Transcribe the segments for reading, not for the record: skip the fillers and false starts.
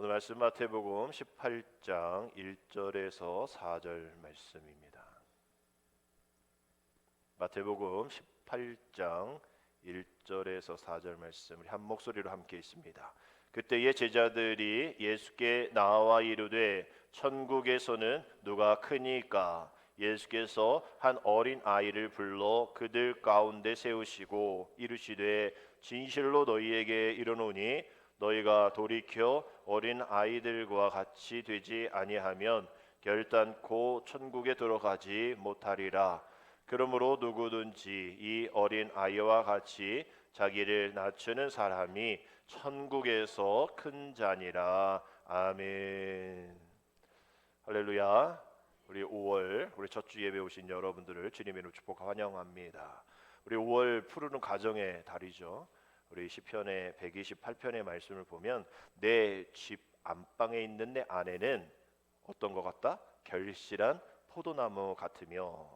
오늘 말씀 마태복음 18장 1절에서 4절 말씀입니다. 마태복음 18장 1절에서 4절 말씀 우리 한 목소리로 함께 있습니다. 그때의 제자들이 예수께 나와 이르되 천국에서는 누가 크니까? 예수께서 한 어린 아이를 불러 그들 가운데 세우시고 이르시되 진실로 너희에게 이르노니 너희가 돌이켜 어린 아이들과 같이 되지 아니하면 결단코 천국에 들어가지 못하리라. 그러므로 누구든지 이 어린 아이와 같이 자기를 낮추는 사람이 천국에서 큰 자니라. 아멘. 할렐루야. 우리 5월 우리 첫 주 예배 오신 여러분들을 주님의 이름으로 축복하고 환영합니다. 우리 5월 푸르는 가정의 달이죠. 우리 시편의 128편의 말씀을 보면 내 집 안방에 있는 내 아내는 어떤 것 같다? 결실한 포도나무 같으며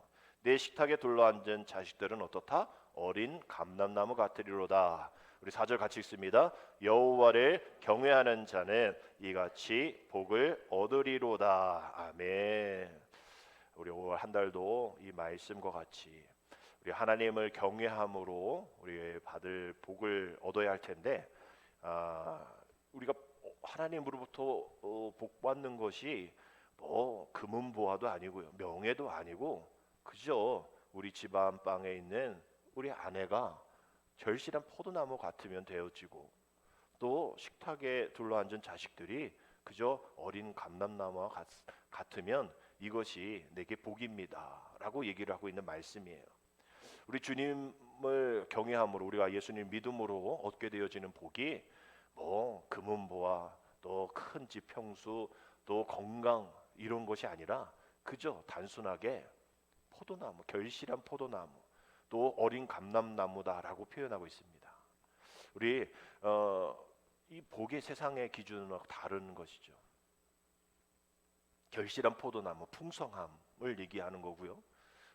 내 식탁에 둘러앉은 자식들은 어떻다? 어린 감람나무 같으리로다. 우리 4절 같이 읽습니다. 여호와를 경외하는 자는 이같이 복을 얻으리로다. 아멘. 우리 5월 한 달도 이 말씀과 같이 우리 하나님을 경외함으로 우리 받을 복을 얻어야 할 텐데 우리가 하나님으로부터 복 받는 것이 뭐 금은보화도 아니고요, 명예도 아니고 그저 우리 집 안방에 있는 우리 아내가 절실한 포도나무 같으면 되어지고 또 식탁에 둘러앉은 자식들이 그저 어린 감람나무와 같으면 이것이 내게 복입니다 라고 얘기를 하고 있는 말씀이에요. 우리 주님을 경외함으로 우리가 예수님 믿음으로 얻게 되어지는 복이 뭐 금은보화 또 큰 집 평수 또 건강 이런 것이 아니라 그저 단순하게 포도나무, 결실한 포도나무 또 어린 감람나무다라고 표현하고 있습니다. 우리 이 복의 세상의 기준은 다른 것이죠. 결실한 포도나무, 풍성함을 얘기하는 거고요.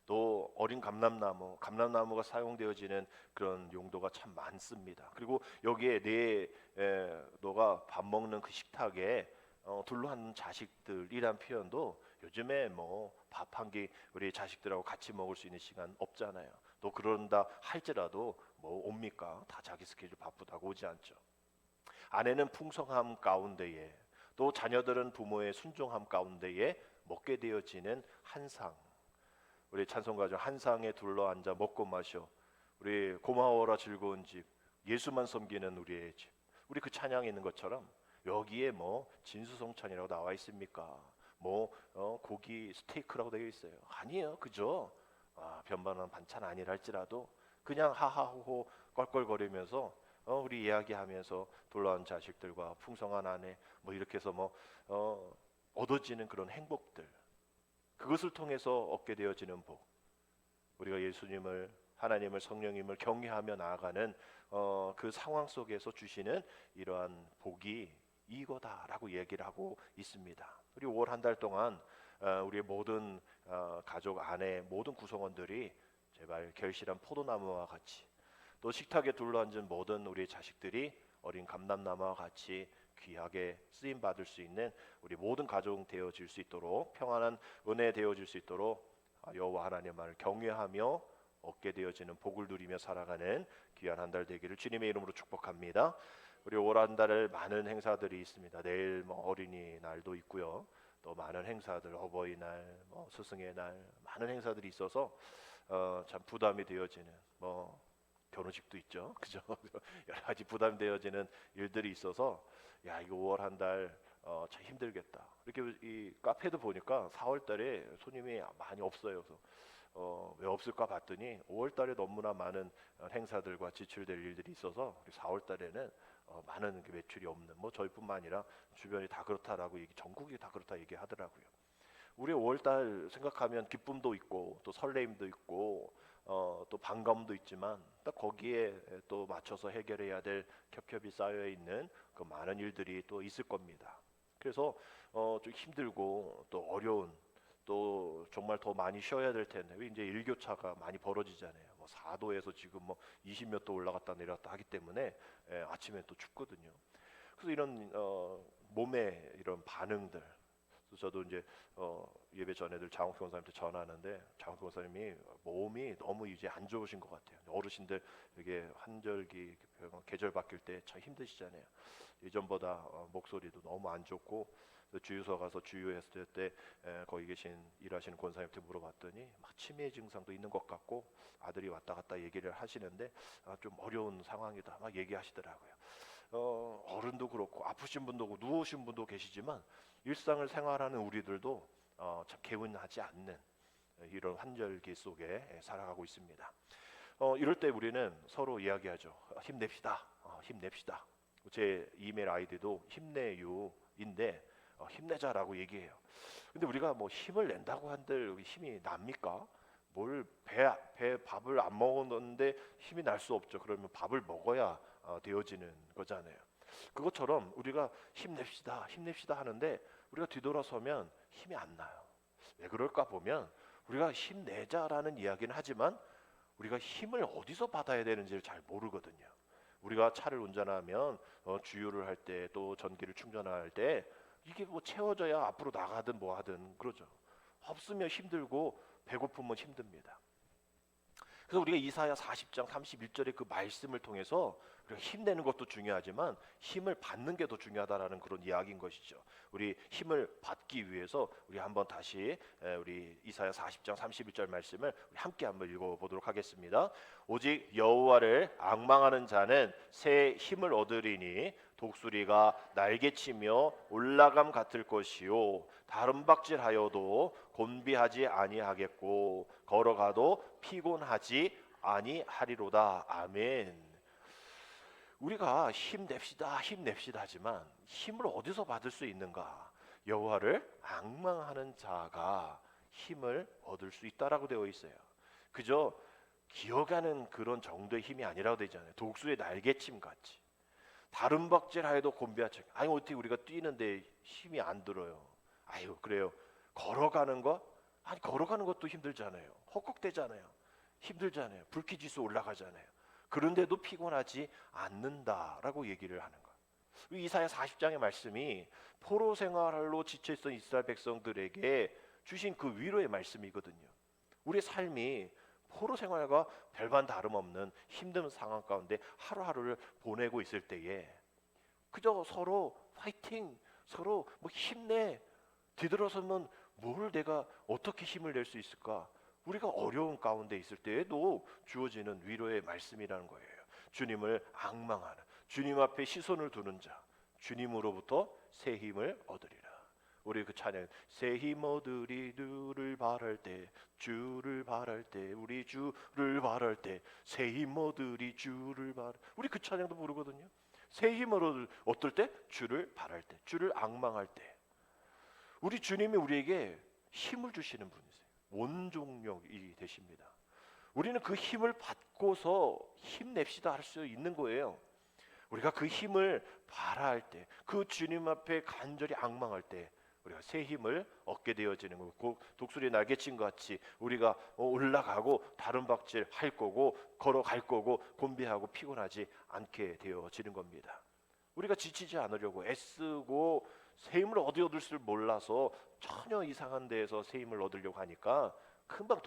또 어린 감람나무가 사용되어지는 그런 용도가 참 많습니다. 그리고 여기에 너가 밥 먹는 그 식탁에 둘러앉는 자식들이란 표현도 요즘에 뭐 밥 한 끼 우리 자식들하고 같이 먹을 수 있는 시간 없잖아요. 또 그런다 할지라도 뭐 옵니까? 다 자기 스케줄 바쁘다고 오지 않죠. 아내는 풍성함 가운데에 또 자녀들은 부모의 순종함 가운데에 먹게 되어지는 한 상. 우리 찬송가죠. 한 상에 둘러앉아 먹고 마셔. 우리 고마워라 즐거운 집. 예수만 섬기는 우리의 집. 우리 그 찬양에 있는 것처럼 여기에 뭐 진수성찬이라고 나와 있습니까? 뭐 고기 스테이크라고 되어 있어요. 아니에요. 그죠? 변방한 반찬 아니라 할지라도 그냥 하하호호 껄껄거리면서 우리 이야기하면서 돌아온 자식들과 풍성한 아내 뭐 이렇게 해서 뭐 얻어지는 그런 행복들 그것을 통해서 얻게 되어지는 복 우리가 예수님을 하나님을 성령님을 경외하며 나아가는 그 상황 속에서 주시는 이러한 복이 이거다라고 얘기를 하고 있습니다. 우리 5월 한 달 동안 우리의 모든 가족 안에 모든 구성원들이 제발 결실한 포도나무와 같이 또 식탁에 둘러앉은 모든 우리 자식들이 어린 감람나무와 같이 귀하게 쓰임 받을 수 있는 우리 모든 가족 되어질 수 있도록 평안한 은혜 되어질 수 있도록 여호와 하나님을 경외하며 얻게 되어지는 복을 누리며 살아가는 귀한 한 달 되기를 주님의 이름으로 축복합니다. 우리 올 한 달에 많은 행사들이 있습니다. 내일 뭐 어린이날도 있고요. 또 많은 행사들 어버이날, 뭐 스승의 날 많은 행사들이 있어서 참 부담이 되어지는 뭐 결혼식도 있죠. 그죠? 여러 가지 부담되어지는 일들이 있어서 야 이거 5월 한 달 참 힘들겠다. 이렇게 이 카페도 보니까 4월 달에 손님이 많이 없어요. 그래서 왜 없을까 봤더니 5월 달에 너무나 많은 행사들과 지출될 일들이 있어서 4월 달에는 많은 매출이 없는 뭐 저희뿐만 아니라 주변이 다 그렇다라고 전국이 다 그렇다 얘기하더라고요. 우리 5월달 생각하면 기쁨도 있고 또 설레임도 있고 또 반감도 있지만 딱 거기에 또 맞춰서 해결해야 될 겹겹이 쌓여 있는 그 많은 일들이 또 있을 겁니다. 그래서 좀 힘들고 또 어려운 또 정말 더 많이 쉬어야 될 텐데 이제 일교차가 많이 벌어지잖아요. 뭐 4도에서 지금 뭐 20몇 도 올라갔다 내렸다 하기 때문에 아침에 또 춥거든요. 그래서 이런 몸의 이런 반응들. 그래서 저도 이제 예배 전에들 장욱 교사님한테 전하는데 장욱 교사님이 몸이 너무 이제 안 좋으신 것 같아요. 어르신들 이게 환절기 계절 바뀔 때 참 힘드시잖아요. 예전보다 목소리도 너무 안 좋고, 주유소 가서 주유했을 때 거기 계신 일하시는 권사님한테 물어봤더니 막 치매 증상도 있는 것 같고, 아들이 왔다 갔다 얘기를 하시는데 좀 어려운 상황이다 막 얘기하시더라고요. 어른도 그렇고 아프신 분도 그렇고 누우신 분도 계시지만 일상을 생활하는 우리들도 참 개운하지 않는 이런 환절기 속에 살아가고 있습니다. 이럴 때 우리는 서로 이야기하죠. 힘냅시다. 힘냅시다. 제 이메일 아이디도 힘내유인데 힘내자라고 얘기해요. 근데 우리가 뭐 힘을 낸다고 한들 힘이 납니까? 뭘 배 밥을 안 먹었는데 힘이 날 수 없죠. 그러면 밥을 먹어야 되어지는 거잖아요. 그것처럼 우리가 힘냅시다, 힘냅시다 하는데 우리가 뒤돌아서면 힘이 안 나요. 왜 그럴까 보면 우리가 힘내자라는 이야기는 하지만 우리가 힘을 어디서 받아야 되는지를 잘 모르거든요. 우리가 차를 운전하면 주유를 할 때 또 전기를 충전할 때 이게 뭐 채워져야 앞으로 나가든 뭐 하든 그러죠. 없으면 힘들고 배고프면 힘듭니다. 그래서 우리가 이사야 40장 31절의 그 말씀을 통해서 우리가 힘내는 것도 중요하지만 힘을 받는 게 더 중요하다라는 그런 이야기인 것이죠. 우리 힘을 받기 위해서 우리 한번 다시 우리 이사야 40장 31절 말씀을 우리 함께 한번 읽어보도록 하겠습니다. 오직 여호와를 앙망하는 자는 새 힘을 얻으리니 독수리가 날개치며 올라감 같을 것이요 다름박질하여도 곤비하지 아니하겠고 걸어가도 피곤하지 아니하리로다. 아멘. 우리가 힘냅시다 힘냅시다 하지만 힘을 어디서 받을 수 있는가? 여호와를 앙망하는 자가 힘을 얻을 수 있다라고 되어 있어요. 그저 기어가는 그런 정도의 힘이 아니라고 되잖아요. 독수리의 날개침 같이. 다른 박질하여도 곤비하지. 아니 어떻게 우리가 뛰는데 힘이 안 들어요. 아유 그래요. 걸어가는 거? 아니 걸어가는 것도 힘들잖아요. 헉헉대잖아요. 힘들잖아요. 불쾌지수 올라가잖아요. 그런데도 피곤하지 않는다라고 얘기를 하는 거예요. 이사야 40장의 말씀이 포로 생활로 지쳐있던 이스라엘 백성들에게 주신 그 위로의 말씀이거든요. 우리의 삶이 포로 생활과 별반 다름없는 힘든 상황 가운데 하루하루를 보내고 있을 때에 그저 서로 파이팅, 서로 뭐 힘내, 뒤돌아서면 뭘 내가 어떻게 힘을 낼 수 있을까? 우리가 어려운 가운데 있을 때에도 주어지는 위로의 말씀이라는 거예요. 주님을 앙망하는, 주님 앞에 시선을 두는 자, 주님으로부터 새 힘을 얻으리라. 우리 그 찬양, 새 힘 얻으리 주를 바랄 때, 주를 바랄 때, 우리 주를 바랄 때, 새 힘 얻으리 주를 바랄. 우리 그 찬양도 부르거든요. 새 힘을 얻을 때, 주를 바랄 때, 주를 앙망할 때. 우리 주님이 우리에게 힘을 주시는 분이세요. 원동력이 되십니다. 우리는 그 힘을 받고서 힘냅시다 할 수 있는 거예요. 우리가 그 힘을 바라할 때, 그 주님 앞에 간절히 앙망할 때 우리가 새 힘을 얻게 되어지는 거고, 독수리 날개친 것 같이 우리가 올라가고 다른 박질 할 거고 걸어갈 거고 곤비하고 피곤하지 않게 되어지는 겁니다. 우리가 지치지 않으려고 애쓰고 새 힘을 어디 얻을 줄 몰라서 전혀 이상한 데에서 새 힘을 얻으려고 하니까 금방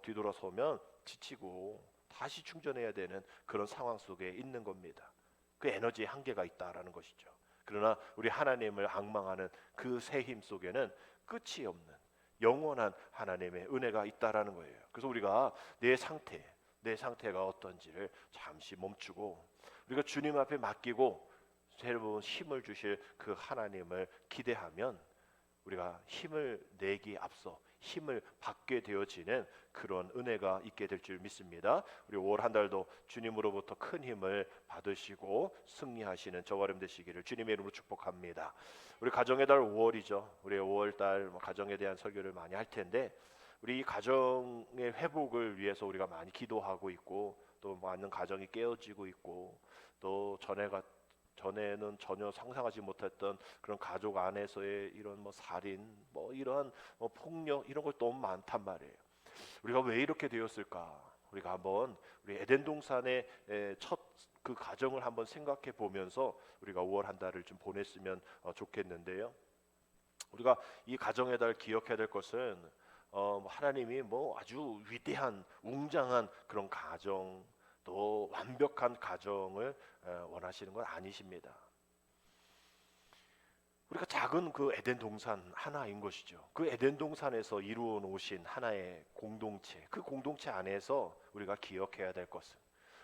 뒤돌아서면 지치고 다시 충전해야 되는 그런 상황 속에 있는 겁니다. 그 에너지의 한계가 있다라는 것이죠. 그러나 우리 하나님을 앙망하는 그 새 힘 속에는 끝이 없는 영원한 하나님의 은혜가 있다라는 거예요. 그래서 우리가 내 상태가 어떤지를 잠시 멈추고 우리가 주님 앞에 맡기고 새로운 힘을 주실 그 하나님을 기대하면 우리가 힘을 내기 앞서 힘을 받게 되어지는 그런 은혜가 있게 될 줄 믿습니다. 우리 5월 한 달도 주님으로부터 큰 힘을 받으시고 승리하시는 저와 여러분 되시기를 주님의 이름으로 축복합니다. 우리 가정의 달 5월이죠. 우리 5월 달 가정에 대한 설교를 많이 할 텐데 우리 이 가정의 회복을 위해서 우리가 많이 기도하고 있고 또 많은 가정이 깨어지고 있고 또 전에는 전혀 상상하지 못했던 그런 가족 안에서의 이런 살인, 이러한 폭력 이런 걸 너무 많단 말이에요. 우리가 왜 이렇게 되었을까? 우리가 한번 우리 에덴 동산의 첫 그 가정을 한번 생각해 보면서 우리가 5월 한 달을 좀 보냈으면 좋겠는데요. 우리가 이 가정의 달 기억해야 될 것은 하나님이 뭐 아주 위대한 웅장한 그런 가정, 또 완벽한 가정을 원하시는 건 아니십니다. 우리가 작은 그 에덴 동산 하나인 것이죠. 그 에덴 동산에서 이루어 놓으신 하나의 공동체, 그 공동체 안에서 우리가 기억해야 될 것은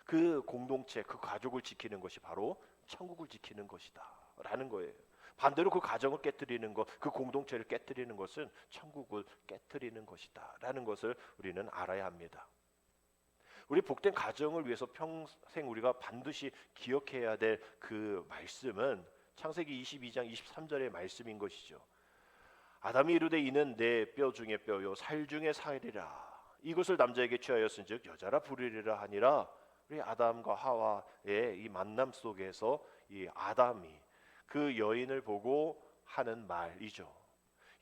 그 공동체, 그 가족을 지키는 것이 바로 천국을 지키는 것이다 라는 거예요. 반대로 그 가정을 깨뜨리는 것, 그 공동체를 깨뜨리는 것은 천국을 깨뜨리는 것이다 라는 것을 우리는 알아야 합니다. 우리 복된 가정을 위해서 평생 우리가 반드시 기억해야 될 그 말씀은 창세기 22장 23절의 말씀인 것이죠. 아담이 이르되 이는 내 뼈 중에 뼈요 살 중에 살이라. 이것을 남자에게 취하였은즉 여자라 부르리라 하니라. 우리 아담과 하와의 이 만남 속에서 이 아담이 그 여인을 보고 하는 말이죠.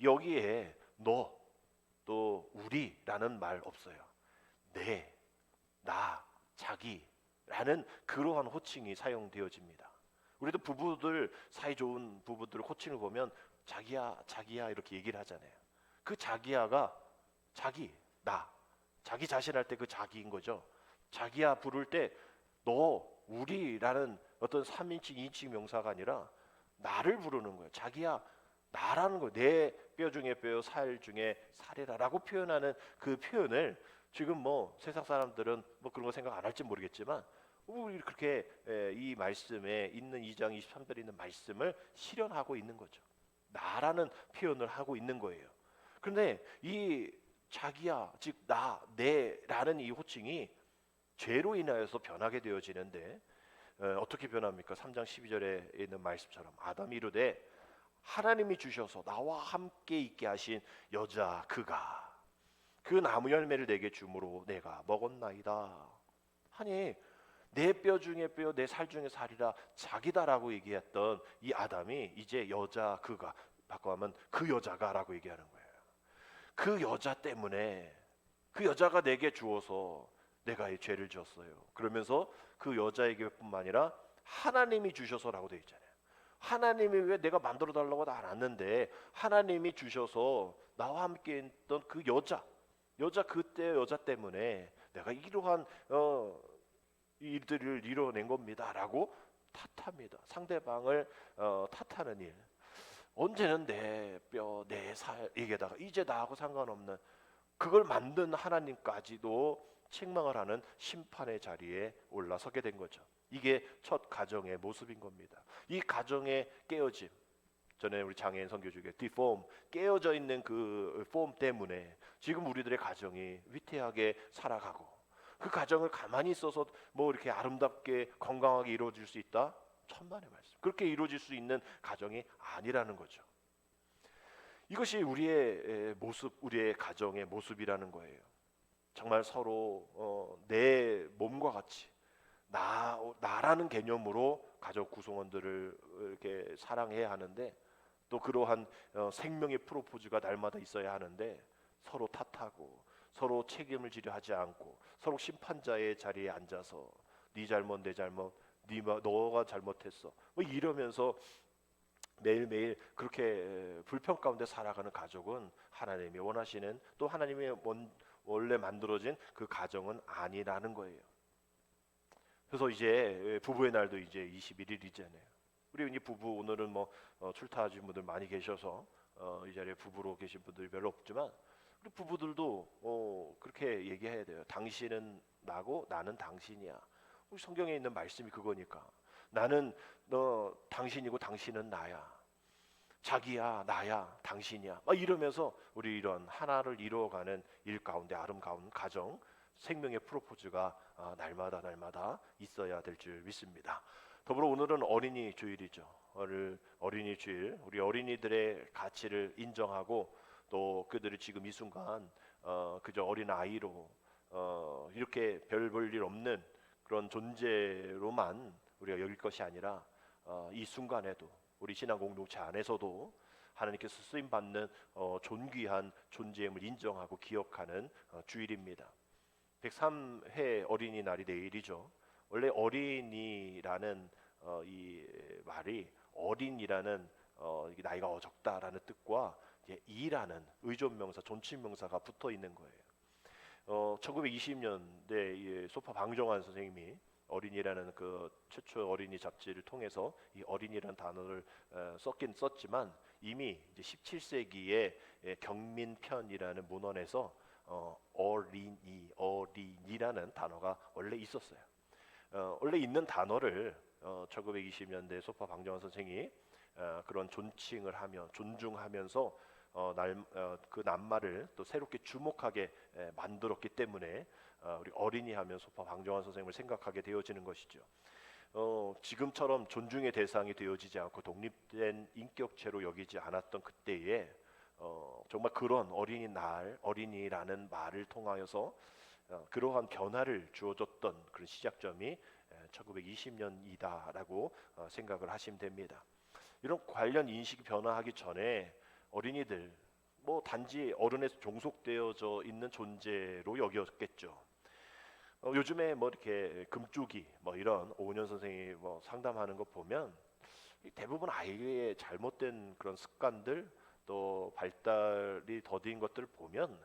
여기에 너 또 우리라는 말 없어요. 내, 나, 자기라는 그러한 호칭이 사용되어집니다. 우리도 부부들 사이 좋은 부부들 호칭을 보면 자기야 자기야 이렇게 얘기를 하잖아요. 그 자기야가 자기, 나, 자기 자신할 때 그 자기인 거죠. 자기야 부를 때 너, 우리라는 어떤 3인칭, 2인칭 명사가 아니라 나를 부르는 거예요. 자기야 나라는 거예요. 내 뼈 중에 뼈요 살 중에 살이라라고 표현하는 그 표현을 지금 뭐 세상 사람들은 뭐 그런 거 생각 안 할지 모르겠지만 그렇게 이 말씀에 있는 2장 23절에 있는 말씀을 실현하고 있는 거죠. 나라는 표현을 하고 있는 거예요. 그런데 이 자기야 즉 나, 내라는 이 호칭이 죄로 인하여서 변하게 되어지는데 어떻게 변합니까? 3장 12절에 있는 말씀처럼 아담이 이르되 하나님이 주셔서 나와 함께 있게 하신 여자 그가 그 나무 열매를 내게 주므로 내가 먹었나이다 하니 내 뼈 중에 뼈 내 살 중에 살이라 자기다라고 얘기했던 이 아담이 이제 여자 그가 바꿔하면 그 여자가라고 얘기하는 거예요. 그 여자 때문에 그 여자가 내게 주어서 내가 이 죄를 지었어요. 그러면서 그 여자에게뿐만 아니라 하나님이 주셔서라고 되어 있잖아요. 하나님이 왜 내가 만들어 달라고 안 왔는데 하나님이 주셔서 나와 함께 있던 그 여자 그때 여자 때문에 내가 이러한 일들을 이뤄낸 겁니다라고 탓합니다. 상대방을 탓하는 일. 언제는 내 뼈, 내 살 이게다가 이제 나하고 상관없는 그걸 만든 하나님까지도 책망을 하는 심판의 자리에 올라서게 된 거죠. 이게 첫 가정의 모습인 겁니다. 이 가정의 깨어짐. 전에 우리 장애인 선교주에 디폼 깨어져 있는 그 폼 때문에 지금 우리들의 가정이 위태하게 살아가고 그 가정을 가만히 있어서 뭐 이렇게 아름답게 건강하게 이루어질 수 있다? 천만의 말씀. 그렇게 이루어질 수 있는 가정이 아니라는 거죠. 이것이 우리의 모습, 우리의 가정의 모습이라는 거예요. 정말 서로 내 몸과 같이 나라는 개념으로 가족 구성원들을 이렇게 사랑해야 하는데 또 그러한 생명의 프로포즈가 날마다 있어야 하는데 서로 탓하고 서로 책임을 지려 하지 않고 서로 심판자의 자리에 앉아서 네 잘못 내 잘못 너가 잘못했어 뭐 이러면서 매일매일 그렇게 불평 가운데 살아가는 가족은 하나님이 원하시는 또 하나님이 원래 만들어진 그 가정은 아니라는 거예요. 그래서 이제 부부의 날도 이제 21일이잖아요. 우리 이제 부부 오늘은 뭐 출타하신 분들 많이 계셔서 이 자리에 부부로 계신 분들이 별로 없지만 우리 부부들도 그렇게 얘기해야 돼요. 당신은 나고 나는 당신이야. 우리 성경에 있는 말씀이 그거니까. 나는 너 당신이고 당신은 나야. 자기야 나야 당신이야. 막 이러면서 우리 이런 하나를 이루어가는 일 가운데 아름다운 가정 생명의 프로포즈가 날마다 있어야 될 줄 믿습니다. 더불어 오늘은 어린이 주일이죠. 어린이 주일 우리 어린이들의 가치를 인정하고 또 그들이 지금 이 순간 그저 어린 아이로 이렇게 별 볼 일 없는 그런 존재로만 우리가 여길 것이 아니라 이 순간에도 우리 신앙 공동체 안에서도 하나님께서 쓰임 받는 존귀한 존재임을 인정하고 기억하는 주일입니다. 103회 어린이날이 내일이죠. 원래 어린이라는 이 말이 어린이라는 이게 나이가 적다라는 뜻과 이제 이라는 의존명사, 존칭명사가 붙어 있는 거예요. 1920년대 소파 방정환 선생님이 어린이라는 그 최초 어린이 잡지를 통해서 이 어린이라는 단어를 썼긴 썼지만 이미 이제 17세기에 경민편이라는 문헌에서 어린이라는 단어가 원래 있었어요. 원래 있는 단어를 1920년대 소파 방정환 선생이 그런 존칭을 하며 존중하면서 그 낱말을 또 새롭게 주목하게 만들었기 때문에 우리 어린이 하면 소파 방정환 선생님을 생각하게 되어지는 것이죠. 지금처럼 존중의 대상이 되어지지 않고 독립된 인격체로 여기지 않았던 그때에 정말 그런 어린이라는 말을 통하여서 그러한 변화를 주어줬던 그런 시작점이 1920년이다라고 생각을 하시면 됩니다. 이런 관련 인식이 변화하기 전에 어린이들 단지 어른에서 종속되어져 있는 존재로 여겼겠죠. 요즘에 이렇게 금쪽이 이런 오은현 선생이 상담하는 거 보면 대부분 아이의 잘못된 그런 습관들 또 발달이 더딘 것들을 보면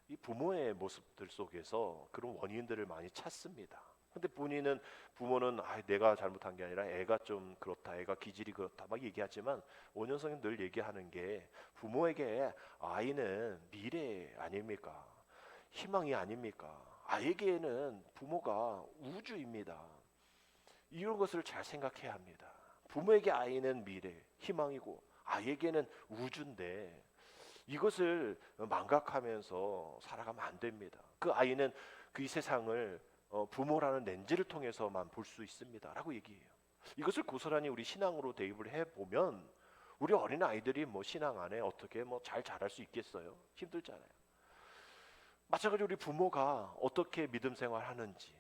이 부모의 모습들 속에서 그런 원인들을 많이 찾습니다. 근데 부모는 내가 잘못한 게 아니라 애가 좀 그렇다, 애가 기질이 그렇다 막 얘기하지만 오은현 선생님 늘 얘기하는 게 부모에게 아이는 미래 아닙니까? 희망이 아닙니까? 아이에게는 부모가 우주입니다. 이런 것을 잘 생각해야 합니다. 부모에게 아이는 미래, 희망이고 아이에게는 우주인데 이것을 망각하면서 살아가면 안 됩니다. 그 아이는 그 이 세상을 부모라는 렌즈를 통해서만 볼 수 있습니다라고 얘기해요. 이것을 고스란히 우리 신앙으로 대입을 해보면 우리 어린 아이들이 신앙 안에 어떻게 잘 자랄 수 있겠어요? 힘들잖아요. 마찬가지로 우리 부모가 어떻게 믿음 생활하는지,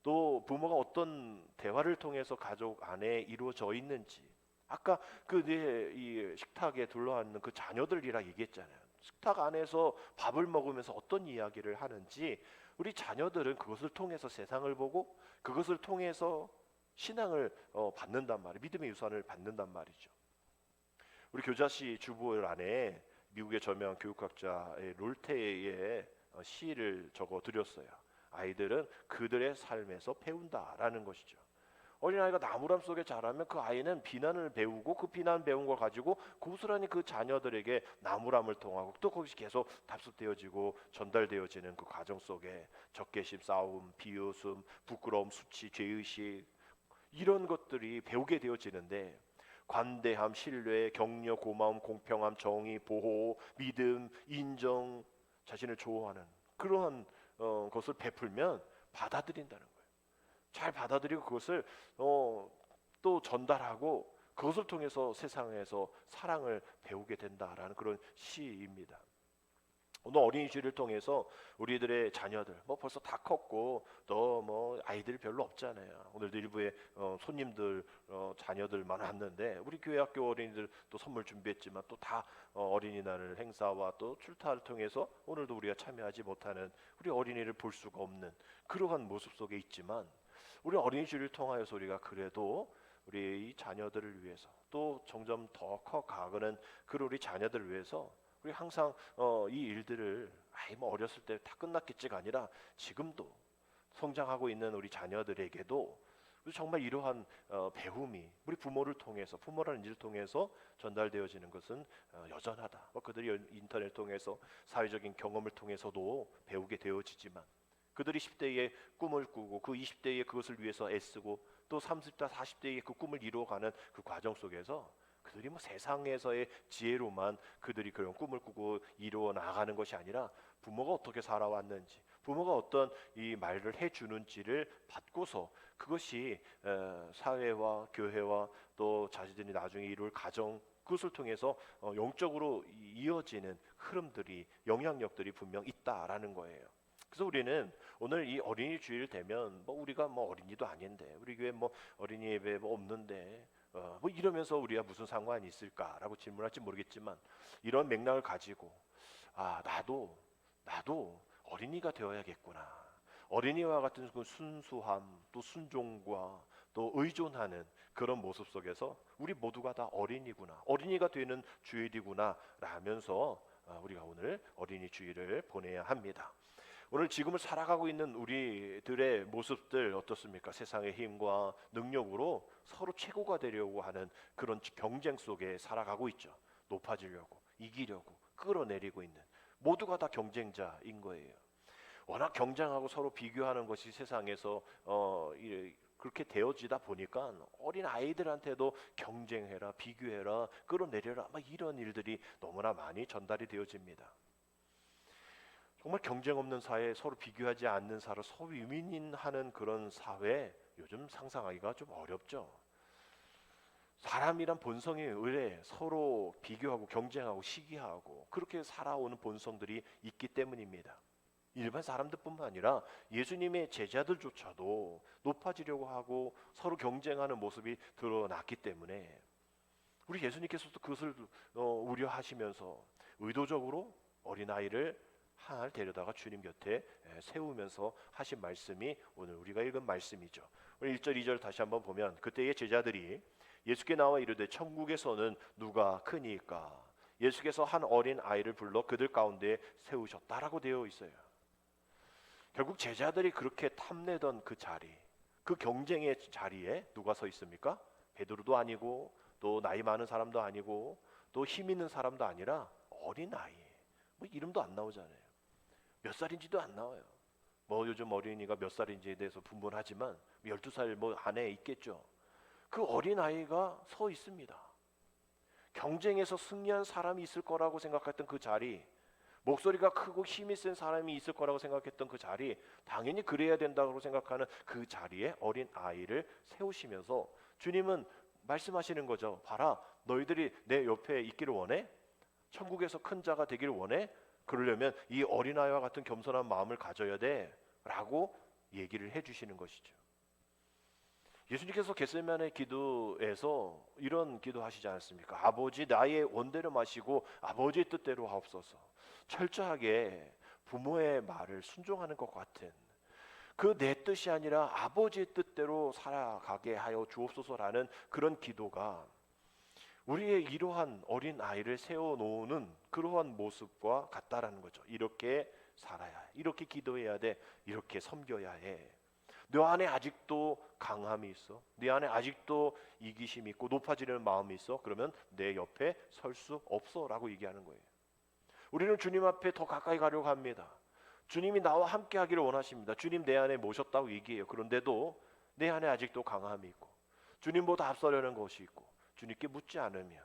또 부모가 어떤 대화를 통해서 가족 안에 이루어져 있는지, 아까 이 식탁에 둘러앉는 그 자녀들이라 얘기했잖아요. 식탁 안에서 밥을 먹으면서 어떤 이야기를 하는지 우리 자녀들은 그것을 통해서 세상을 보고 그것을 통해서 신앙을 받는단 말이에요. 믿음의 유산을 받는단 말이죠. 우리 교자씨 주보를 안에 미국의 저명한 교육학자의 롤테의 시를 적어 드렸어요. 아이들은 그들의 삶에서 배운다라는 것이죠. 어린아이가 나무람 속에 자라면 그 아이는 비난을 배우고 그 비난 배운 걸 가지고 고스란히 그 자녀들에게 나무람을 통하고 또 거기서 계속 답습되어지고 전달되어지는 그 과정 속에 적개심, 싸움, 비웃음, 부끄러움, 수치, 죄의식 이런 것들이 배우게 되어지는데 관대함, 신뢰, 격려, 고마움, 공평함, 정의, 보호, 믿음, 인정, 자신을 조어하는 그러한 것을 베풀면 받아들인다는 거예요. 잘 받아들이고 그것을 또 전달하고 그것을 통해서 세상에서 사랑을 배우게 된다라는 그런 시입니다. 오늘 어린이 주일을 통해서 우리들의 자녀들 벌써 다 컸고 또 아이들이 별로 없잖아요. 오늘도 일부에 손님들 자녀들만 왔는데 우리 교회 학교 어린이들 또 선물 준비했지만 또 다 어린이날 행사와 또 출타를 통해서 오늘도 우리가 참여하지 못하는 우리 어린이를 볼 수가 없는 그러한 모습 속에 있지만 우리 어린이 주일을 통하여서 우리가 그래도 우리 이 자녀들을 위해서 또 점점 더 커가는 그 우리 자녀들을 위해서 우리 항상 이 일들을 어렸을 때 다 끝났겠지가 아니라 지금도 성장하고 있는 우리 자녀들에게도 정말 이러한 배움이 우리 부모를 통해서 부모라는 일을 통해서 전달되어지는 것은 여전하다. 그들이 인터넷을 통해서 사회적인 경험을 통해서도 배우게 되어지지만 그들이 10대에 꿈을 꾸고 그 20대에 그것을 위해서 애쓰고 또 30대, 40대에 그 꿈을 이루어가는 그 과정 속에서 그들이 세상에서의 지혜로만 그들이 그런 꿈을 꾸고 이루어 나가는 것이 아니라 부모가 어떻게 살아왔는지 부모가 어떤 이 말을 해주는지를 받고서 그것이 사회와 교회와 또 자신들이 나중에 이룰 가정 그것을 통해서 영적으로 이어지는 흐름들이 영향력들이 분명 있다라는 거예요. 그래서 우리는 오늘 이 어린이 주일 되면 우리가 어린이도 아닌데 우리 교회 어린이 예배 없는데 이러면서 우리가 무슨 상관이 있을까라고 질문할지 모르겠지만 이런 맥락을 가지고 나도 어린이가 되어야겠구나. 어린이와 같은 그 순수함, 또 순종과 또 의존하는 그런 모습 속에서 우리 모두가 다 어린이구나, 어린이가 되는 주일이구나 라면서 우리가 오늘 어린이 주일을 보내야 합니다. 오늘 지금을 살아가고 있는 우리들의 모습들 어떻습니까? 세상의 힘과 능력으로 서로 최고가 되려고 하는 그런 경쟁 속에 살아가고 있죠. 높아지려고, 이기려고, 끌어내리고 있는, 모두가 다 경쟁자인 거예요. 워낙 경쟁하고 서로 비교하는 것이 세상에서 그렇게 되어지다 보니까 어린 아이들한테도 경쟁해라, 비교해라, 끌어내려라, 막 이런 일들이 너무나 많이 전달이 되어집니다. 정말 경쟁 없는 사회, 서로 비교하지 않는 사회, 서로 유민하는 그런 사회, 요즘 상상하기가 좀 어렵죠. 사람이란 본성에 의해 서로 비교하고 경쟁하고 시기하고 그렇게 살아오는 본성들이 있기 때문입니다. 일반 사람들뿐만 아니라 예수님의 제자들조차도 높아지려고 하고 서로 경쟁하는 모습이 드러났기 때문에 우리 예수님께서도 그것을 우려하시면서 의도적으로 어린아이를 하나를 데려다가 주님 곁에 세우면서 하신 말씀이 오늘 우리가 읽은 말씀이죠. 오늘 1절 2절 다시 한번 보면 그때의 제자들이 예수께 나와 이르되 천국에서는 누가 크니까 예수께서 한 어린 아이를 불러 그들 가운데 세우셨다라고 되어 있어요. 결국 제자들이 그렇게 탐내던 그 자리, 그 경쟁의 자리에 누가 서 있습니까? 베드로도 아니고 또 나이 많은 사람도 아니고 또 힘 있는 사람도 아니라 어린 아이. 뭐 이름도 안 나오잖아요. 몇 살인지도 안 나와요. 뭐 요즘 어린이가 몇 살인지에 대해서 분분하지만 12살 뭐 안에 있겠죠. 그 어린 아이가 서 있습니다. 경쟁에서 승리한 사람이 있을 거라고 생각했던 그 자리, 목소리가 크고 힘이 센 사람이 있을 거라고 생각했던 그 자리, 당연히 그래야 된다고 생각하는 그 자리에 어린 아이를 세우시면서 주님은 말씀하시는 거죠. 봐라, 너희들이 내 옆에 있기를 원해? 천국에서 큰 자가 되기를 원해? 그러려면 이 어린아이와 같은 겸손한 마음을 가져야 돼 라고 얘기를 해주시는 것이죠. 예수님께서 겟세마네 기도에서 이런 기도하시지 않았습니까? 아버지, 나의 원대로 마시고 아버지의 뜻대로 하옵소서. 철저하게 부모의 말을 순종하는 것 같은 그 내 뜻이 아니라 아버지의 뜻대로 살아가게 하여 주옵소서라는 그런 기도가 우리의 이러한 어린 아이를 세워놓는 그러한 모습과 같다라는 거죠. 이렇게 살아야 해, 이렇게 기도해야 돼, 이렇게 섬겨야 해. 너 안에 아직도 강함이 있어, 네 안에 아직도 이기심이 있고 높아지려는 마음이 있어, 그러면 내 옆에 설 수 없어 라고 얘기하는 거예요. 우리는 주님 앞에 더 가까이 가려고 합니다. 주님이 나와 함께 하기를 원하십니다. 주님 내 안에 모셨다고 얘기해요. 그런데도 내 안에 아직도 강함이 있고 주님보다 앞서려는 것이 있고 주님께 묻지 않으면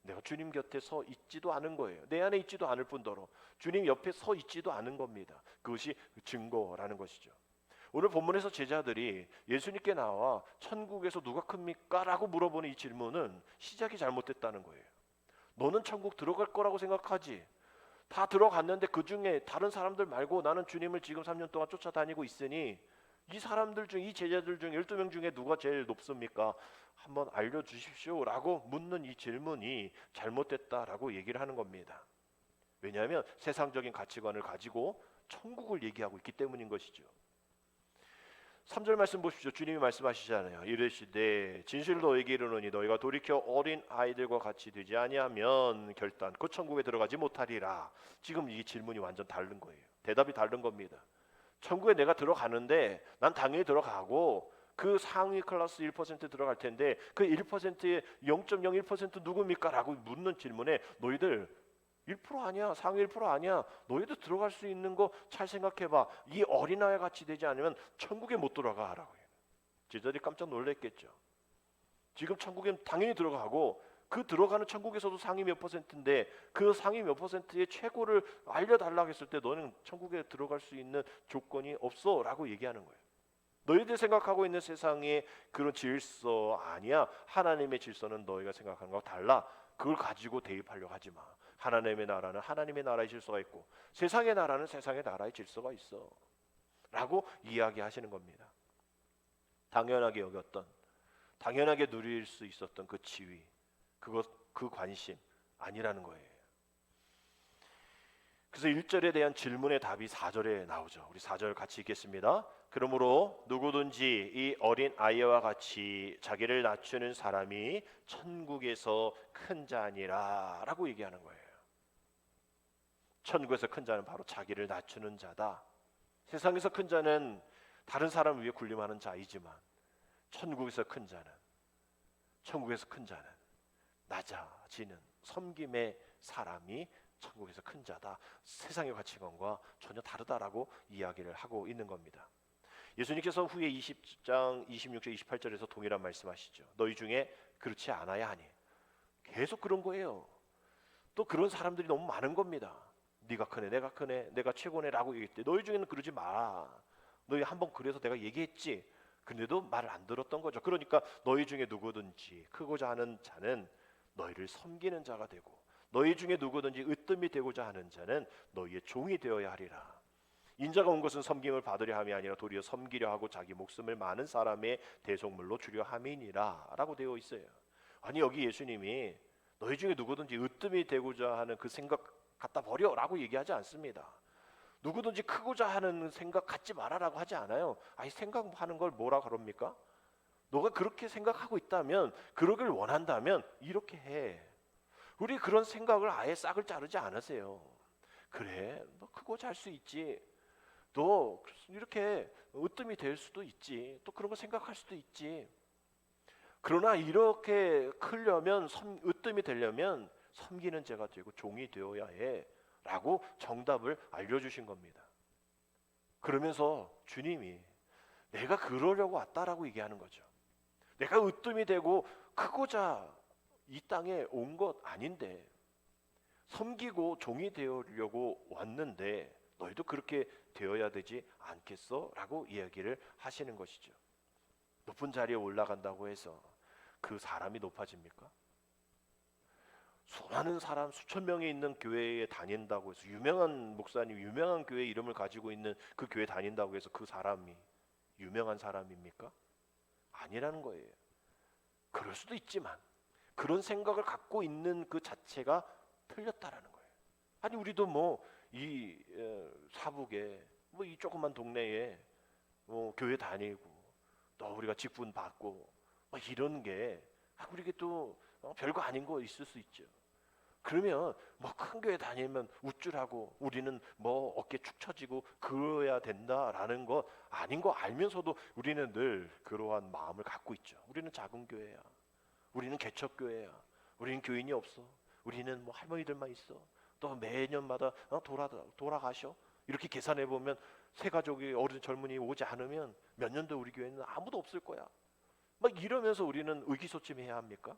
내가 주님 곁에 서 있지도 않은 거예요. 내 안에 있지도 않을 뿐더러 주님 옆에 서 있지도 않은 겁니다. 그것이 증거라는 것이죠. 오늘 본문에서 제자들이 예수님께 나와 천국에서 누가 큽니까? 라고 물어보는 이 질문은 시작이 잘못됐다는 거예요. 너는 천국 들어갈 거라고 생각하지? 다 들어갔는데 그 중에 다른 사람들 말고 나는 주님을 지금 3년 동안 쫓아다니고 있으니 이 사람들 중, 이 제자들 중 12명 중에 누가 제일 높습니까? 한번 알려주십시오 라고 묻는 이 질문이 잘못됐다라고 얘기를 하는 겁니다. 왜냐하면 세상적인 가치관을 가지고 천국을 얘기하고 있기 때문인 것이죠. 3절 말씀 보십시오. 주님이 말씀하시잖아요. 이르시되 진실로 너에게 이르노니 너희가 돌이켜 어린 아이들과 같이 되지 아니하면 결단코 천국에 들어가지 못하리라. 지금 이 질문이 완전 다른 거예요. 대답이 다른 겁니다. 천국에 내가 들어가는데 난 당연히 들어가고 그 상위 클래스 1% 들어갈 텐데 그 1%의 0.01% 누굽니까? 라고 묻는 질문에 너희들 1% 아니야, 상위 1% 아니야, 너희도 들어갈 수 있는 거 잘 생각해봐. 이 어린아이 같이 되지 않으면 천국에 못 들어가 라고 해요. 제자들이 깜짝 놀랐겠죠. 지금 천국에 당연히 들어가고 그 들어가는 천국에서도 상위 몇 %인데 그 상위 몇 %의 최고를 알려달라고 했을 때 너는 천국에 들어갈 수 있는 조건이 없어 라고 얘기하는 거예요. 너희들 생각하고 있는 세상의 그런 질서 아니야. 하나님의 질서는 너희가 생각하는 거와 달라. 그걸 가지고 대입하려고 하지 마. 하나님의 나라는 하나님의 나라의 질서가 있고 세상의 나라는 세상의 나라의 질서가 있어 라고 이야기하시는 겁니다. 당연하게 여겼던, 당연하게 누릴 수 있었던 그 지위, 그 관심 아니라는 거예요. 그래서 1절에 대한 질문의 답이 4절에 나오죠. 우리 4절 같이 읽겠습니다. 그러므로 누구든지 이 어린 아이와 같이 자기를 낮추는 사람이 천국에서 큰 자니라 라고 얘기하는 거예요. 천국에서 큰 자는 바로 자기를 낮추는 자다. 세상에서 큰 자는 다른 사람 위에 군림하는 자이지만 천국에서 큰 자는 낮아지는 섬김의 사람이 천국에서 큰 자다. 세상의 가치관과 전혀 다르다라고 이야기를 하고 있는 겁니다. 예수님께서 후에 20장 26절 28절에서 동일한 말씀하시죠. 너희 중에 그렇지 않아야 하니. 계속 그런 거예요. 또 그런 사람들이 너무 많은 겁니다. 네가 크네, 내가 크네, 내가 최고네 라고 얘기할 때 너희 중에는 그러지 마. 너희 한번 그래서 내가 얘기했지. 근데도 말을 안 들었던 거죠. 그러니까 너희 중에 누구든지 크고자 하는 자는 너희를 섬기는 자가 되고, 너희 중에 누구든지 으뜸이 되고자 하는 자는 너희의 종이 되어야 하리라. 인자가 온 것은 섬김을 받으려 함이 아니라 도리어 섬기려 하고 자기 목숨을 많은 사람의 대속물로 주려 함이니라 라고 되어 있어요. 아니, 여기 예수님이 너희 중에 누구든지 으뜸이 되고자 하는 그 생각 갖다 버려 라고 얘기하지 않습니다. 누구든지 크고자 하는 생각 갖지 말아라고 하지 않아요. 아니, 생각하는 걸 뭐라 그럽니까? 너가 그렇게 생각하고 있다면, 그러길 원한다면 이렇게 해. 우리 그런 생각을 아예 싹을 자르지 않으세요. 그래, 너 크고자 할 수 있지. 너 이렇게 으뜸이 될 수도 있지. 또 그런 거 생각할 수도 있지. 그러나 이렇게 크려면, 으뜸이 되려면 섬기는 자가 되고 종이 되어야 해 라고 정답을 알려주신 겁니다. 그러면서 주님이 내가 그러려고 왔다라고 얘기하는 거죠. 내가 으뜸이 되고 크고자 이 땅에 온 것 아닌데, 섬기고 종이 되려고 왔는데 너희도 그렇게 되어야 되지 않겠어? 라고 이야기를 하시는 것이죠. 높은 자리에 올라간다고 해서 그 사람이 높아집니까? 수많은 사람, 수천 명이 있는 교회에 다닌다고 해서, 유명한 목사님, 유명한 교회 이름을 가지고 있는 그 교회 다닌다고 해서 그 사람이 유명한 사람입니까? 아니라는 거예요. 그럴 수도 있지만 그런 생각을 갖고 있는 그 자체가 틀렸다라는 거예요. 아니, 우리도 뭐 이 사북에 뭐 이 조그만 동네에 교회 다니고 또 우리가 직분 받고 뭐 이런 게 우리에게 또 별거 아닌 거 있을 수 있죠. 그러면 뭐 큰 교회 다니면 우쭐하고 우리는 뭐 어깨 축 처지고 그러야 된다라는 거 아닌 거 알면서도 우리는 늘 그러한 마음을 갖고 있죠. 우리는 작은 교회야. 우리는 개척교회야. 우리는 교인이 없어. 우리는 뭐 할머니들만 있어. 또 매년마다 돌아가셔. 이렇게 계산해 보면 새 가족이 어른 젊은이 오지 않으면 몇 년도 우리 교회는 아무도 없을 거야. 막 이러면서 우리는 의기소침해야 합니까?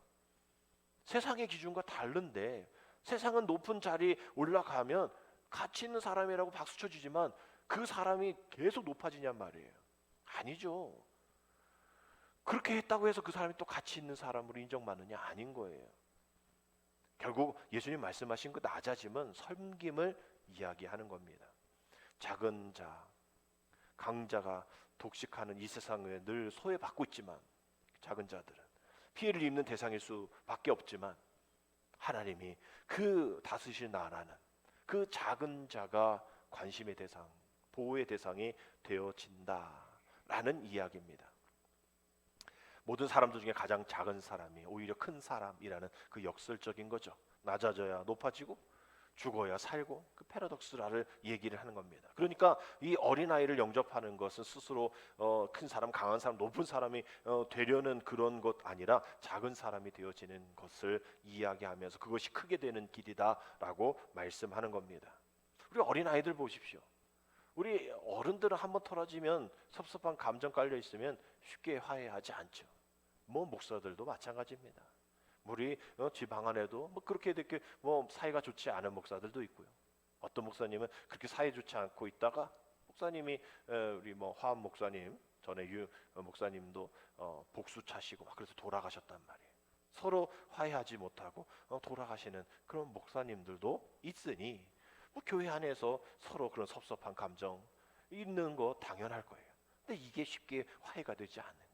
세상의 기준과 다른데, 세상은 높은 자리 올라가면 가치 있는 사람이라고 박수 쳐주지만 그 사람이 계속 높아지냔 말이에요. 아니죠. 그렇게 했다고 해서 그 사람이 또 가치 있는 사람으로 인정받느냐? 아닌 거예요. 결국 예수님 말씀하신 그 낮아짐은 섬김을 이야기하는 겁니다. 작은 자, 강자가 독식하는 이 세상에 늘 소외받고 있지만, 작은 자들은 피해를 입는 대상일 수밖에 없지만, 하나님이 그 다스리신 나라는 그 작은 자가 관심의 대상, 보호의 대상이 되어진다라는 이야기입니다. 모든 사람들 중에 가장 작은 사람이 오히려 큰 사람이라는 그 역설적인 거죠. 낮아져야 높아지고 죽어야 살고, 그 패러독스라를 얘기를 하는 겁니다. 그러니까 이 어린아이를 영접하는 것은 스스로 큰 사람, 강한 사람, 높은 사람이 되려는 그런 것 아니라 작은 사람이 되어지는 것을 이야기하면서 그것이 크게 되는 길이다라고 말씀하는 겁니다. 우리 어린아이들 보십시오. 우리 어른들은 한번 털어지면 섭섭한 감정 깔려 있으면 쉽게 화해하지 않죠. 뭐 목사들도 마찬가지입니다. 우리 지방 안에도 뭐 그렇게 이렇게 뭐 사이가 좋지 않은 목사들도 있고요. 어떤 목사님은 그렇게 사이 좋지 않고 있다가 목사님이 우리 뭐 화암 목사님, 전에 유 목사님도 복수 차시고 막 그래서 돌아가셨단 말이에요. 서로 화해하지 못하고 돌아가시는 그런 목사님들도 있으니 뭐 교회 안에서 서로 그런 섭섭한 감정 있는 거 당연할 거예요. 근데 이게 쉽게 화해가 되지 않는 거예요.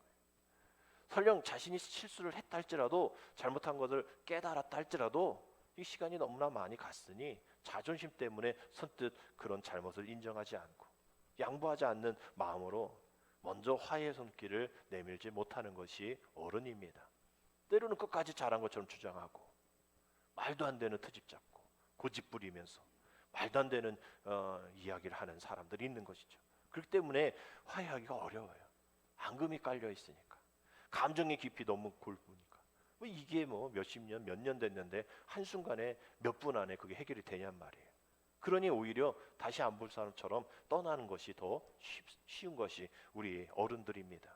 설령 자신이 실수를 했다 할지라도, 잘못한 것을 깨달았다 할지라도 이 시간이 너무나 많이 갔으니 자존심 때문에 선뜻 그런 잘못을 인정하지 않고 양보하지 않는 마음으로 먼저 화해의 손길을 내밀지 못하는 것이 어른입니다. 때로는 끝까지 잘한 것처럼 주장하고 말도 안 되는 트집 잡고 고집 부리면서 말도 안 되는 이야기를 하는 사람들이 있는 것이죠. 그렇기 때문에 화해하기가 어려워요. 앙금이 깔려 있으니까, 감정의 깊이 너무 굵으니까. 이게 뭐 몇십 년, 몇 년 됐는데 한순간에 몇 분 안에 그게 해결이 되냔 말이에요. 그러니 오히려 다시 안 볼 사람처럼 떠나는 것이 더 쉬운 것이 우리 어른들입니다.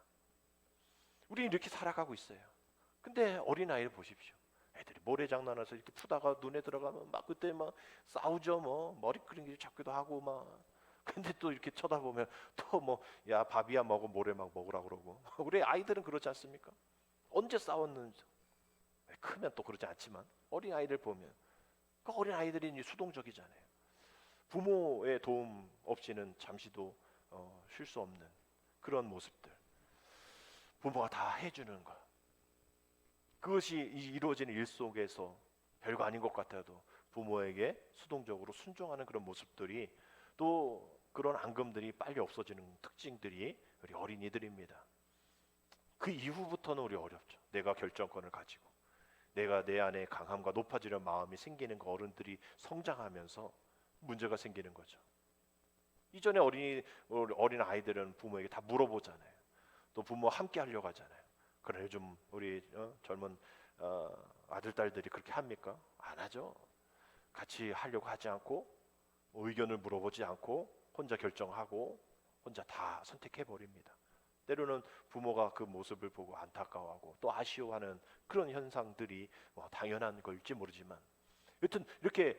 우리 이렇게 살아가고 있어요. 근데 어린아이를 보십시오. 애들이 모래장난해서 이렇게 푸다가 눈에 들어가면 막 그때 막 싸우죠. 뭐 머리끄댕이 잡기도 하고 막. 근데 또 이렇게 쳐다보면 또 뭐 야 밥이야 먹어, 모래 막 먹으라 그러고. 우리 아이들은 그렇지 않습니까? 언제 싸웠는지. 크면 또 그러지 않지만 어린 아이들 보면 그 어린 아이들이 이제 수동적이잖아요. 부모의 도움 없이는 잠시도 쉴 수 없는 그런 모습들. 부모가 다 해주는 것. 그것이 이루어지는 일 속에서 별거 아닌 것 같아도 부모에게 수동적으로 순종하는 그런 모습들이, 또 그런 앙금들이 빨리 없어지는 특징들이 우리 어린이들입니다. 그 이후부터는 우리 어렵죠. 내가 결정권을 가지고 내가 내 안에 강함과 높아지려는 마음이 생기는 그 어른들이 성장하면서 문제가 생기는 거죠. 이전에 어린 아이들은 부모에게 다 물어보잖아요. 또 부모와 함께 하려고 하잖아요. 그러나 요즘 우리 젊은 아들 딸들이 그렇게 합니까? 안 하죠. 같이 하려고 하지 않고 의견을 물어보지 않고 혼자 결정하고 혼자 다 선택해 버립니다. 때로는 부모가 그 모습을 보고 안타까워하고 또 아쉬워하는 그런 현상들이 당연한 걸지 모르지만, 여튼 이렇게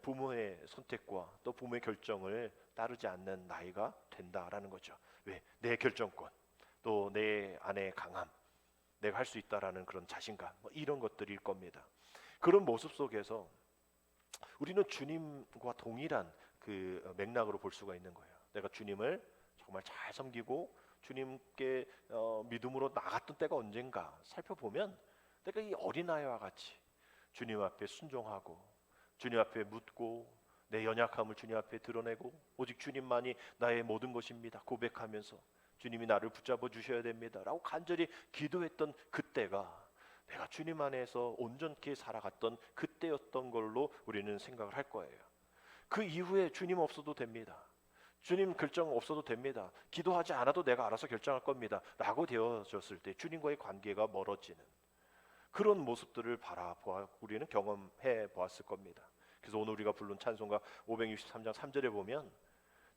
부모의 선택과 또 부모의 결정을 따르지 않는 나이가 된다라는 거죠. 왜? 내 결정권, 또 내 안의 강함, 내가 할 수 있다라는 그런 자신감, 이런 것들일 겁니다. 그런 모습 속에서 우리는 주님과 동일한 그 맥락으로 볼 수가 있는 거예요. 내가 주님을 정말 잘 섬기고 주님께 믿음으로 나갔던 때가 언젠가 살펴보면, 내가 이 어린아이와 같이 주님 앞에 순종하고 주님 앞에 묻고 내 연약함을 주님 앞에 드러내고 오직 주님만이 나의 모든 것입니다 고백하면서 주님이 나를 붙잡아 주셔야 됩니다 라고 간절히 기도했던 그때가 내가 주님 안에서 온전히 살아갔던 그때였던 걸로 우리는 생각을 할 거예요. 그 이후에 주님 없어도 됩니다. 주님 결정 없어도 됩니다. 기도하지 않아도 내가 알아서 결정할 겁니다 라고 되어졌을 때 주님과의 관계가 멀어지는 그런 모습들을 바라보아 우리는 경험해 보았을 겁니다. 그래서 오늘 우리가 부른 찬송가 563장 3절에 보면,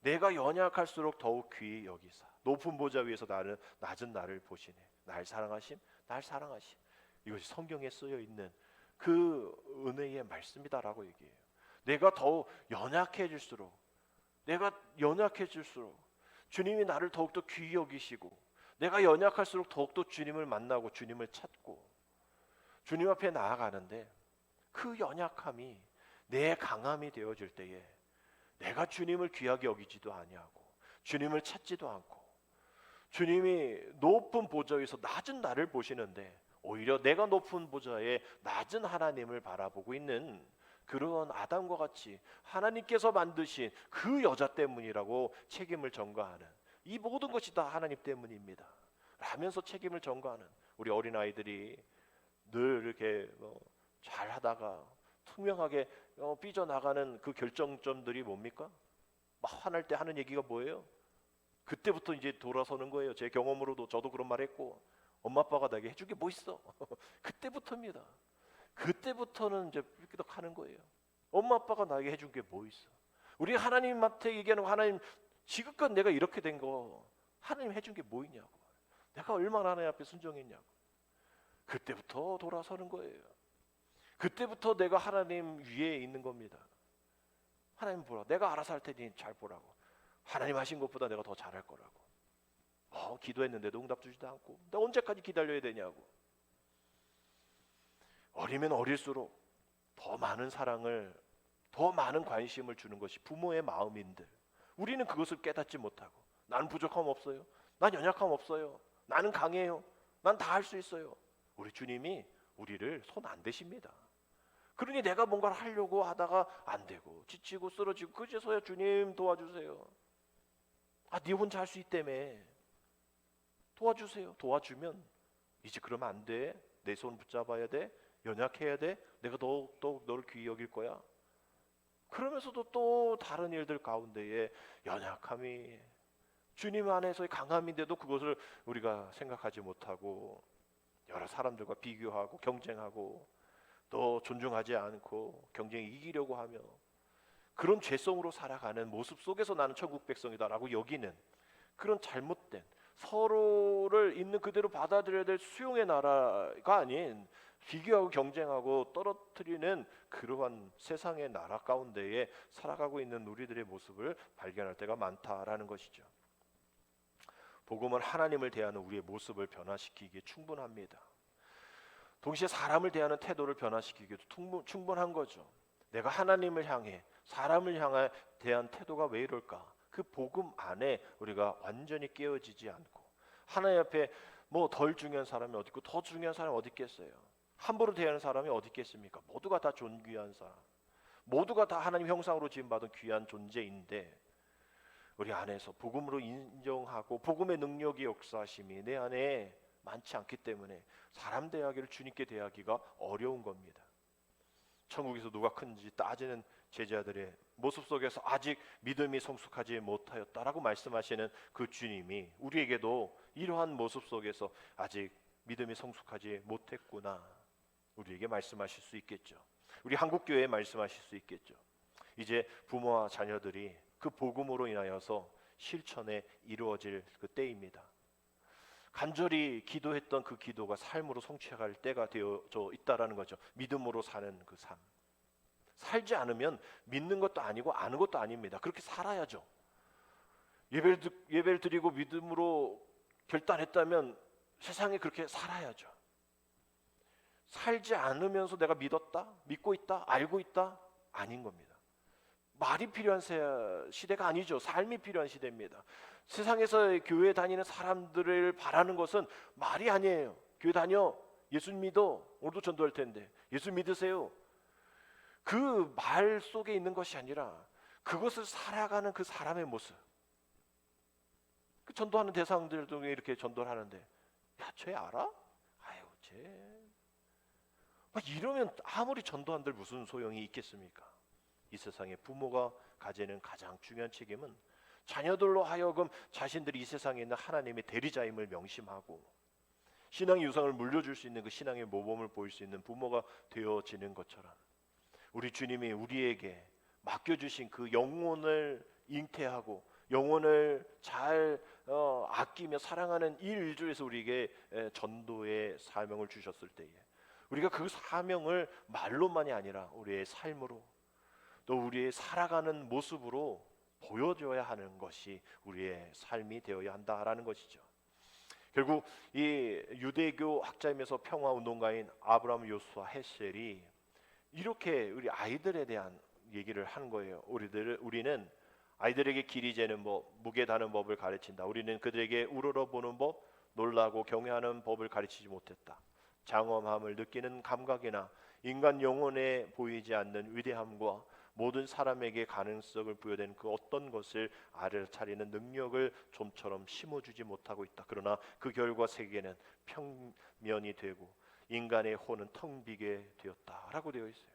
내가 연약할수록 더욱 귀히 여기사 높은 보좌 위에서 나는 낮은 나를 보시네. 날 사랑하심, 날 사랑하심. 이것이 성경에 쓰여 있는 그 은혜의 말씀이다라고 얘기해요. 내가 더 연약해질수록 주님이 나를 더욱더 귀히 여기시고, 내가 연약할수록 더욱더 주님을 만나고 주님을 찾고 주님 앞에 나아가는데, 그 연약함이 내 강함이 되어질 때에 내가 주님을 귀하게 여기지도 아니하고 주님을 찾지도 않고 주님이 높은 보좌에서 낮은 나를 보시는데 오히려 내가 높은 보좌에 낮은 하나님을 바라보고 있는 그런 아담과 같이 하나님께서 만드신 그 여자 때문이라고 책임을 전가하는, 이 모든 것이 다 하나님 때문입니다 라면서 책임을 전가하는 우리 어린아이들이 늘 이렇게 잘하다가 투명하게 삐져나가는 그 결정점들이 뭡니까? 막 화날 때 하는 얘기가 뭐예요? 그때부터 이제 돌아서는 거예요. 제 경험으로도 저도 그런 말 했고, 엄마 아빠가 나에게 해준 게 뭐 있어? 그때부터입니다. 그때부터는 이제 삐끗하는 거예요. 엄마 아빠가 나에게 해준 게 뭐 있어? 우리 하나님한테 얘기하는 거, 하나님 지금껏 내가 이렇게 된 거 하나님 해준 게 뭐 있냐고, 내가 얼마나 하나님 앞에 순종했냐고. 그때부터 돌아서는 거예요. 그때부터 내가 하나님 위에 있는 겁니다. 하나님 보라, 내가 알아서 할 테니 잘 보라고. 하나님 하신 것보다 내가 더 잘할 거라고. 기도했는데도 응답 주지도 않고 내가 언제까지 기다려야 되냐고. 어리면 어릴수록 더 많은 사랑을, 더 많은 관심을 주는 것이 부모의 마음인데, 우리는 그것을 깨닫지 못하고, 나는 부족함 없어요, 난 연약함 없어요, 나는 강해요, 난 다 할 수 있어요. 우리 주님이 우리를 손 안 대십니다. 그러니 내가 뭔가를 하려고 하다가 안 되고 지치고 쓰러지고 그제서야 주님 도와주세요. 네 혼자 할 수 있다며. 도와주세요. 도와주면 이제 그러면 안 돼. 내 손 붙잡아야 돼. 연약해야 돼. 내가 더욱 너를 귀히 여길 거야. 그러면서도 또 다른 일들 가운데에 연약함이, 주님 안에서의 강함인데도 그것을 우리가 생각하지 못하고 여러 사람들과 비교하고 경쟁하고 또 존중하지 않고 경쟁에 이기려고 하며 그런 죄성으로 살아가는 모습 속에서 나는 천국 백성이다라고 여기는 그런 잘못된, 서로를 있는 그대로 받아들여야 될 수용의 나라가 아닌 비교하고 경쟁하고 떨어뜨리는 그러한 세상의 나라 가운데에 살아가고 있는 우리들의 모습을 발견할 때가 많다라는 것이죠. 복음은 하나님을 대하는 우리의 모습을 변화시키기에 충분합니다. 동시에 사람을 대하는 태도를 변화시키기도 충분한 거죠. 내가 하나님을 향해, 사람을 향해 대한 태도가 왜 이럴까? 그 복음 안에 우리가 완전히 깨어지지 않고, 하나님 앞에 뭐 덜 중요한 사람이 어디 있고 더 중요한 사람이 어디 있겠어요? 함부로 대하는 사람이 어디 있겠습니까? 모두가 다 존귀한 사람, 모두가 다 하나님 형상으로 지음받은 귀한 존재인데 우리 안에서 복음으로 인정하고 복음의 능력이 역사하심이 내 안에 많지 않기 때문에 사람 대하기를 주님께 대하기가 어려운 겁니다. 천국에서 누가 큰지 따지는 제자들의 모습 속에서 아직 믿음이 성숙하지 못하였다라고 말씀하시는 그 주님이 우리에게도 이러한 모습 속에서 아직 믿음이 성숙하지 못했구나, 우리에게 말씀하실 수 있겠죠. 우리 한국교회에 말씀하실 수 있겠죠. 이제 부모와 자녀들이 그 복음으로 인하여서 실천에 이루어질 그 때입니다. 간절히 기도했던 그 기도가 삶으로 성취할 때가 되어져 있다라는 거죠. 믿음으로 사는 그 삶. 살지 않으면 믿는 것도 아니고 아는 것도 아닙니다. 그렇게 살아야죠. 예배를 드리고 믿음으로 결단했다면 세상에 그렇게 살아야죠. 살지 않으면서 내가 믿었다, 믿고 있다, 알고 있다, 아닌 겁니다. 말이 필요한 시대가 아니죠. 삶이 필요한 시대입니다. 세상에서 교회 다니는 사람들을 바라는 것은 말이 아니에요. 교회 다녀, 예수 믿어, 오늘도 전도할 텐데 예수 믿으세요. 그 말 속에 있는 것이 아니라 그것을 살아가는 그 사람의 모습. 그 전도하는 대상들도 이렇게 전도를 하는데, 야, 쟤 알아? 아유, 쟤 막 이러면 아무리 전도한들 무슨 소용이 있겠습니까? 이 세상의 부모가 가지는 가장 중요한 책임은 자녀들로 하여금 자신들이 이 세상에 있는 하나님의 대리자임을 명심하고 신앙의 유산을 물려줄 수 있는 그 신앙의 모범을 보일 수 있는 부모가 되어지는 것처럼 우리 주님이 우리에게 맡겨주신 그 영혼을 잉태하고 영혼을 잘 아끼며 사랑하는 이 일조에서 우리에게 전도의 사명을 주셨을 때에 우리가 그 사명을 말로만이 아니라 우리의 삶으로 또 우리의 살아가는 모습으로 보여줘야 하는 것이 우리의 삶이 되어야 한다라는 것이죠. 결국 이 유대교 학자이면서 평화운동가인 아브라함 요수아 헤셀이 이렇게 우리 아이들에 대한 얘기를 하는 거예요. 우리는 아이들에게 길이 재는 법, 무게 다는 법을 가르친다. 우리는 그들에게 우러러보는 법, 놀라고 경외하는 법을 가르치지 못했다. 장엄함을 느끼는 감각이나 인간 영혼에 보이지 않는 위대함과 모든 사람에게 가능성을 부여된 그 어떤 것을 알아차리는 능력을 좀처럼 심어주지 못하고 있다. 그러나 그 결과 세계는 평면이 되고 인간의 혼은 텅 비게 되었다라고 되어 있어요.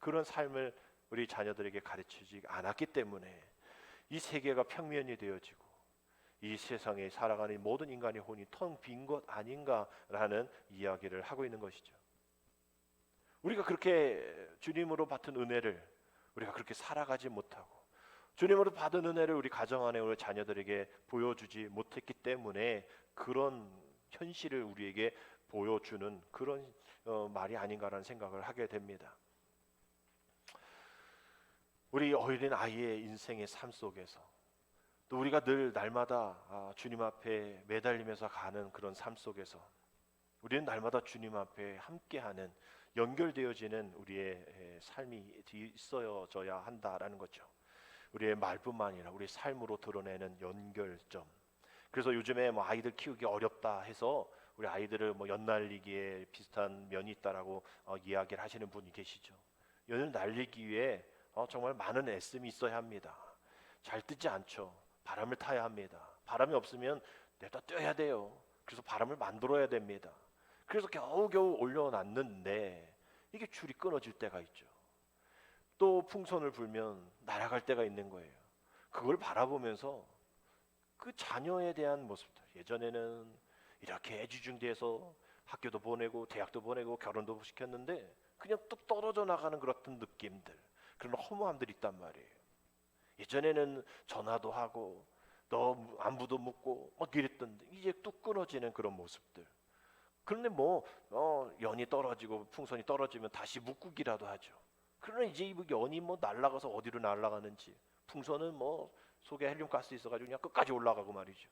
그런 삶을 우리 자녀들에게 가르치지 않았기 때문에 이 세계가 평면이 되어지고 이 세상에 살아가는 모든 인간의 혼이 텅 빈 것 아닌가라는 이야기를 하고 있는 것이죠. 우리가 그렇게 주님으로 받은 은혜를 우리가 그렇게 살아가지 못하고 주님으로 받은 은혜를 우리 가정 안에 우리 자녀들에게 보여주지 못했기 때문에 그런 현실을 우리에게 보여주는 그런 말이 아닌가라는 생각을 하게 됩니다. 우리 어린 아이의 인생의 삶 속에서 또 우리가 늘 날마다 주님 앞에 매달리면서 가는 그런 삶 속에서 우리는 날마다 주님 앞에 함께하는 연결되어지는 우리의 삶이 있어져야 한다라는 거죠. 우리의 말뿐만 아니라 우리의 삶으로 드러내는 연결점. 그래서 요즘에 뭐 아이들 키우기 어렵다 해서 우리 아이들을 뭐 연날리기에 비슷한 면이 있다라고 이야기를 하시는 분이 계시죠. 연을 날리기 위해 정말 많은 애씀이 있어야 합니다. 잘 뜨지 않죠. 바람을 타야 합니다. 바람이 없으면 내다 떼야 돼요. 그래서 바람을 만들어야 됩니다. 그래서 겨우겨우 올려놨는데 이게 줄이 끊어질 때가 있죠. 또 풍선을 불면 날아갈 때가 있는 거예요. 그걸 바라보면서 그 자녀에 대한 모습들, 예전에는 이렇게 애지중지해서 학교도 보내고 대학도 보내고 결혼도 시켰는데 그냥 뚝 떨어져 나가는 그런 느낌들, 그런 허무함들이 있단 말이에요. 예전에는 전화도 하고 너 안부도 묻고 막 이랬던데 이제 뚝 끊어지는 그런 모습들. 그런데 연이 떨어지고 풍선이 떨어지면 다시 묵국이라도 하죠. 그러나 이제 이 연이 날아가서 어디로 날아가는지, 풍선은 속에 헬륨가스 있어가지고 그냥 끝까지 올라가고 말이죠.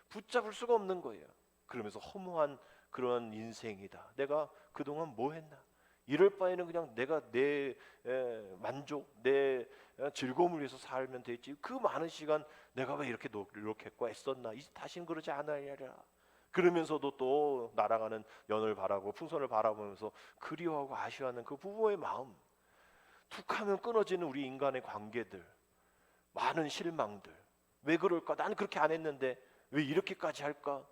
붙잡을 수가 없는 거예요. 그러면서 허무한 그런 인생이다. 내가 그동안 뭐 했나? 이럴 바에는 그냥 내가 내 만족, 내 즐거움을 위해서 살면 되지. 그 많은 시간 내가 왜 이렇게 노력했고 애썼나? 이제 다시는 그러지 않으리라. 그러면서도 또 날아가는 연을 바라고 풍선을 바라보면서 그리워하고 아쉬워하는 그 부모의 마음, 툭하면 끊어지는 우리 인간의 관계들, 많은 실망들, 왜 그럴까? 나는 그렇게 안 했는데 왜 이렇게까지 할까?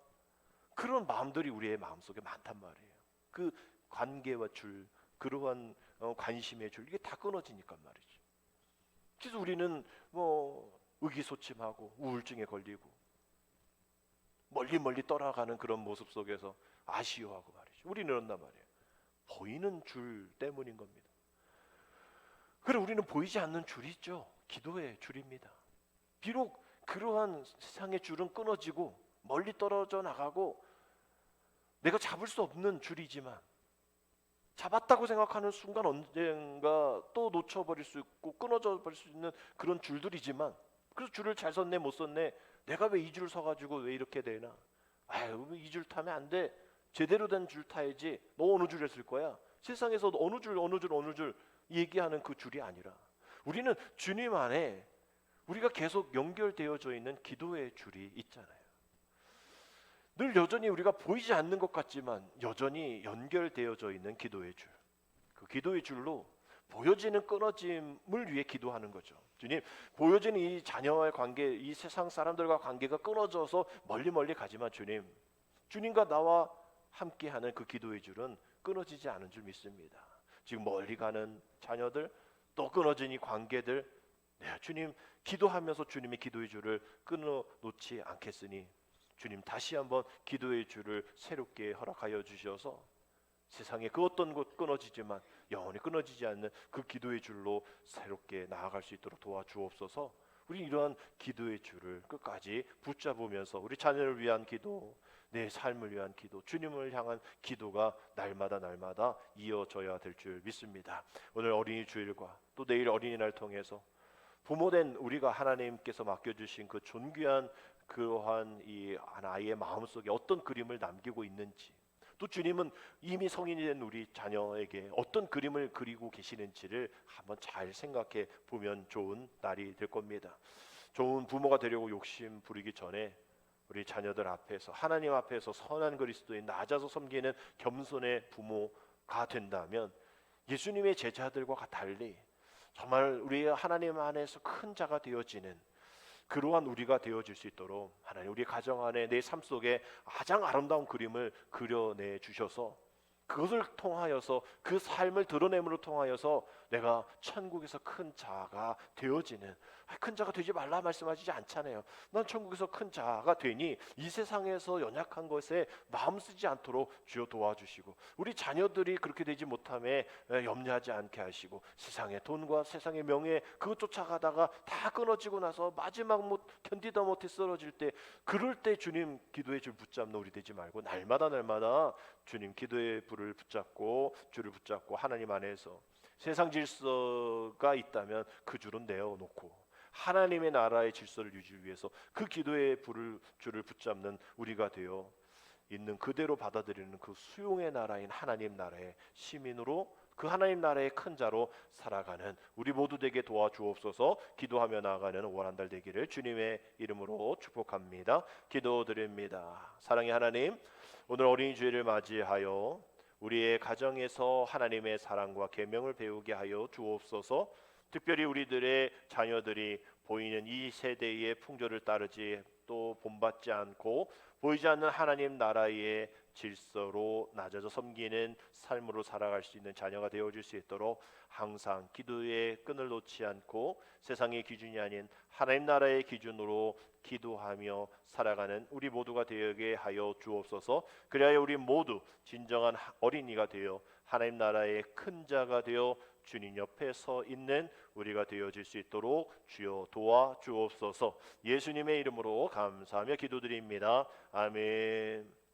그런 마음들이 우리의 마음속에 많단 말이에요. 그 관계와 줄, 그러한 관심의 줄, 이게 다 끊어지니까 말이죠. 그래서 우리는 의기소침하고 우울증에 걸리고 멀리 떠나가는 그런 모습 속에서 아쉬워하고 말이죠. 우리는 그런단 말이에요. 보이는 줄 때문인 겁니다. 그래, 우리는 보이지 않는 줄이 있죠. 기도의 줄입니다. 비록 그러한 세상의 줄은 끊어지고 멀리 떨어져 나가고 내가 잡을 수 없는 줄이지만 잡았다고 생각하는 순간 언젠가 또 놓쳐버릴 수 있고 끊어져 버릴 수 있는 그런 줄들이지만, 그래서 줄을 잘 섰네 못 섰네, 내가 왜 이 줄 서가지고 왜 이렇게 되나, 아유 이 줄 타면 안 돼, 제대로 된 줄 타야지, 너 어느 줄 했을 거야. 세상에서 어느 줄 얘기하는 그 줄이 아니라 우리는 주님 안에 우리가 계속 연결되어져 있는 기도의 줄이 있잖아요. 늘 여전히 우리가 보이지 않는 것 같지만 여전히 연결되어져 있는 기도의 줄, 그 기도의 줄로 보여지는 끊어짐을 위해 기도하는 거죠. 주님, 보여지는 이 자녀와의 관계, 이 세상 사람들과 관계가 끊어져서 멀리 가지만 주님과 나와 함께하는 그 기도의 줄은 끊어지지 않은 줄 믿습니다. 지금 멀리 가는 자녀들, 또 끊어진 이 관계들, 주님 기도하면서 주님의 기도의 줄을 끊어놓지 않겠으니 주님 다시 한번 기도의 줄을 새롭게 허락하여 주셔서 세상에 그 어떤 것 끊어지지만 영원히 끊어지지 않는 그 기도의 줄로 새롭게 나아갈 수 있도록 도와주옵소서. 우리 이러한 기도의 줄을 끝까지 붙잡으면서 우리 자녀를 위한 기도, 내 삶을 위한 기도, 주님을 향한 기도가 날마다 이어져야 될 줄 믿습니다. 오늘 어린이 주일과 또 내일 어린이날 통해서 부모된 우리가 하나님께서 맡겨주신 그 존귀한 그러한 이 아이의 마음속에 어떤 그림을 남기고 있는지, 또 주님은 이미 성인이 된 우리 자녀에게 어떤 그림을 그리고 계시는지를 한번 잘 생각해 보면 좋은 날이 될 겁니다. 좋은 부모가 되려고 욕심 부리기 전에 우리 자녀들 앞에서, 하나님 앞에서 선한 그리스도인 낮아서 섬기는 겸손의 부모가 된다면 예수님의 제자들과 달리 정말 우리 하나님 안에서 큰 자가 되어지는 그러한 우리가 되어질 수 있도록 하나님 우리 가정 안에 내 삶 속에 가장 아름다운 그림을 그려내 주셔서 그것을 통하여서, 그 삶을 드러냄으로 통하여서 내가 천국에서 큰 자가 되어지는, 큰 자가 되지 말라 말씀하시지 않잖아요. 난 천국에서 큰 자가 되니 이 세상에서 연약한 것에 마음 쓰지 않도록 주여 도와주시고, 우리 자녀들이 그렇게 되지 못함에 염려하지 않게 하시고, 세상의 돈과 세상의 명예 그것 쫓아가다가 다 끊어지고 나서 마지막 견디다 못해 쓰러질 때, 그럴 때 주님 기도의 줄 붙잡는 우리 되지 말고 날마다 주님 기도의 불을 붙잡고 줄을 붙잡고 하나님 안에서 세상 질서가 있다면 그 줄은 내어놓고 하나님의 나라의 질서를 유지를 위해서 그 기도의 줄을 붙잡는 우리가 되어 있는 그대로 받아들이는 그 수용의 나라인 하나님 나라의 시민으로, 그 하나님 나라의 큰 자로 살아가는 우리 모두 되게 도와주옵소서. 기도하며 나아가는 원 한 달 되기를 주님의 이름으로 축복합니다. 기도드립니다. 사랑의 하나님, 오늘 어린이 주일을 맞이하여 우리의 가정에서 하나님의 사랑과 계명을 배우게 하여 주옵소서. 특별히 우리들의 자녀들이 보이는 이 세대의 풍조를 따르지 또 본받지 않고 보이지 않는 하나님 나라의 질서로 낮아져 섬기는 삶으로 살아갈 수 있는 자녀가 되어줄 수 있도록 항상 기도의 끈을 놓지 않고 세상의 기준이 아닌 하나님 나라의 기준으로 기도하며 살아가는 우리 모두가 되게 하여 주옵소서. 그리하여 우리 모두 진정한 어린이가 되어 하나님 나라의 큰 자가 되어 주님 옆에 서 있는 우리가 되어질 수 있도록 주여 도와 주옵소서. 예수님의 이름으로 감사하며 기도드립니다. 아멘.